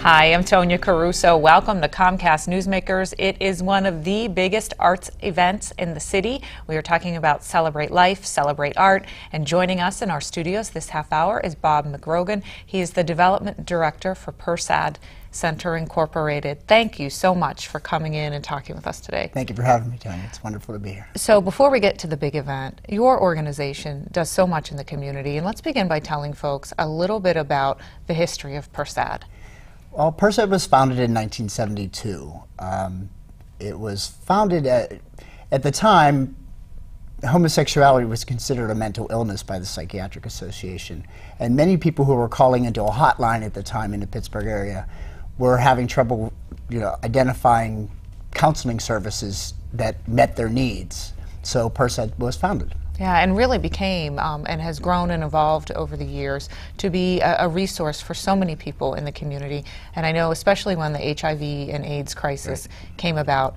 Hi, I'm Tonya Caruso. Welcome to Comcast Newsmakers. It is one of the biggest arts events in the city. We are talking about Celebrate Life, Celebrate Art, and joining us in our studios this half hour is Bob McGrogan. He is the Development Director for Persad Center Incorporated. Thank you so much for coming in and talking with us today. Thank you for having me, Tonya. It's wonderful to be here. So before we get to the big event, your organization does so much in the community, and let's begin by telling folks a little bit about the history of Persad. Well, Persad was founded in 1972. It was founded at the time, homosexuality was considered a mental illness by the Psychiatric Association, and many people who were calling into a hotline at the time in the Pittsburgh area were having trouble, identifying counseling services that met their needs. So Persad was founded. Yeah, and really became and has grown and evolved over the years to be a resource for so many people in the community. And I know especially when the HIV and AIDS crisis came about,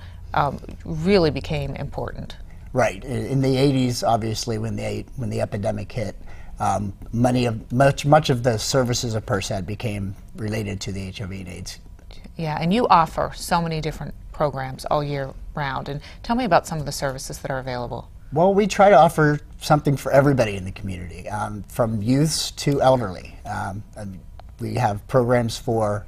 really became important. Right. In the 80s, obviously, when the epidemic hit, much of the services of Persad became related to the HIV and AIDS. Yeah, and you offer so many different programs all year round. And tell me about some of the services that are available. Well, we try to offer something for everybody in the community, from youths to elderly. We have programs for,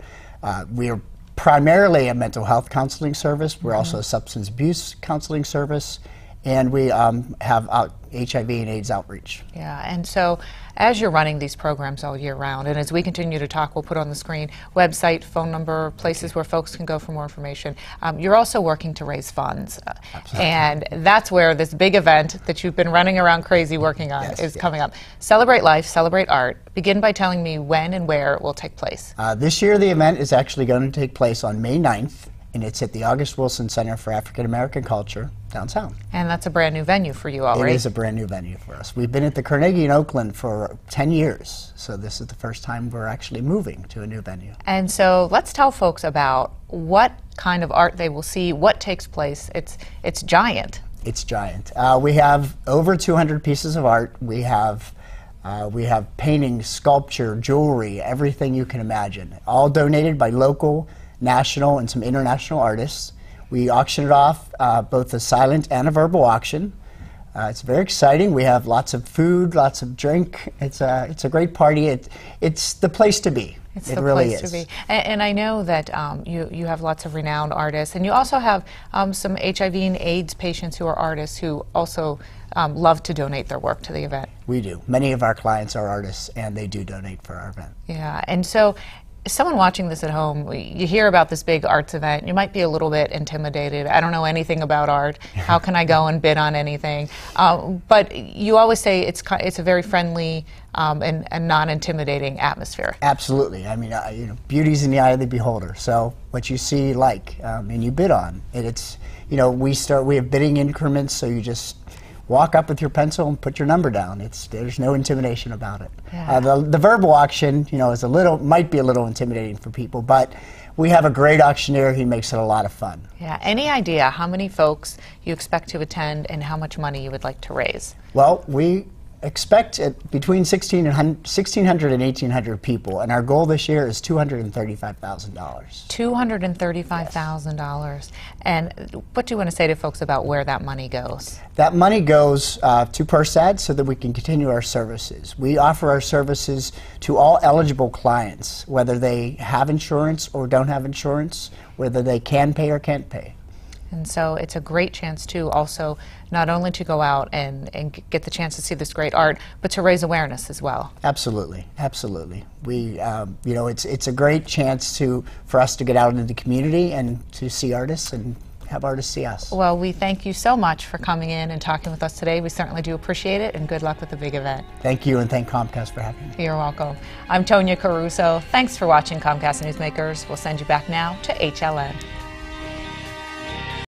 we are primarily a mental health counseling service. We're also a substance abuse counseling service, and we have HIV and AIDS outreach. Yeah, and so as you're running these programs all year round, and as we continue to talk, we'll put on the screen website, phone number, places where folks can go for more information. You're also working to raise funds. And that's where this big event that you've been running around crazy working on is coming up. Celebrate Life, Celebrate Art. Begin by telling me when and where it will take place. This year the event is actually going to take place on May 9th, and it's at the August Wilson Center for African American Culture downtown. And that's a brand new venue for you all, right? It is a brand new venue for us. We've been at the Carnegie in Oakland for 10 years, so this is the first time we're actually moving to a new venue. And so let's tell folks about what kind of art they will see, what takes place. It's giant. It's giant. We have over 200 pieces of art. We have paintings, sculpture, jewelry, everything you can imagine, all donated by local, national, and some international artists. We auction it off, both a silent and a verbal auction. It's very exciting. We have lots of food, lots of drink. It's a great party. It's the place to be. It really is. To be. And I know that you have lots of renowned artists, and you also have some HIV and AIDS patients who are artists who also love to donate their work to the event. We do. Many of our clients are artists, and they do donate for our event. Yeah, and so someone watching this at home, you hear about this big arts event, you might be a little bit intimidated. I don't know anything about art. How can I go and bid on anything? But you always say it's a very friendly and non-intimidating atmosphere. Absolutely. I mean, beauty's in the eye of the beholder. So what you see, and you bid on, and it's, we have bidding increments, so you just walk up with your pencil and put your number down. There's no intimidation about it. Yeah. The verbal auction, might be a little intimidating for people, but we have a great auctioneer. He makes it a lot of fun. Yeah. Any idea how many folks you expect to attend and how much money you would like to raise? Well, we expect between 1,600 and 1,800 people, and our goal this year is $235,000. $235,000. And what do you want to say to folks about where that money goes? That money goes to Persad so that we can continue our services. We offer our services to all eligible clients, whether they have insurance or don't have insurance, whether they can pay or can't pay. And so it's a great chance too, also not only to go out and get the chance to see this great art, but to raise awareness as well. Absolutely, absolutely. We, it's a great chance for us to get out into the community and to see artists and have artists see us. Well, we thank you so much for coming in and talking with us today. We certainly do appreciate it, and good luck with the big event. Thank you, and thank Comcast for having me. You're welcome. I'm Tonya Caruso. Thanks for watching Comcast Newsmakers. We'll send you back now to HLN.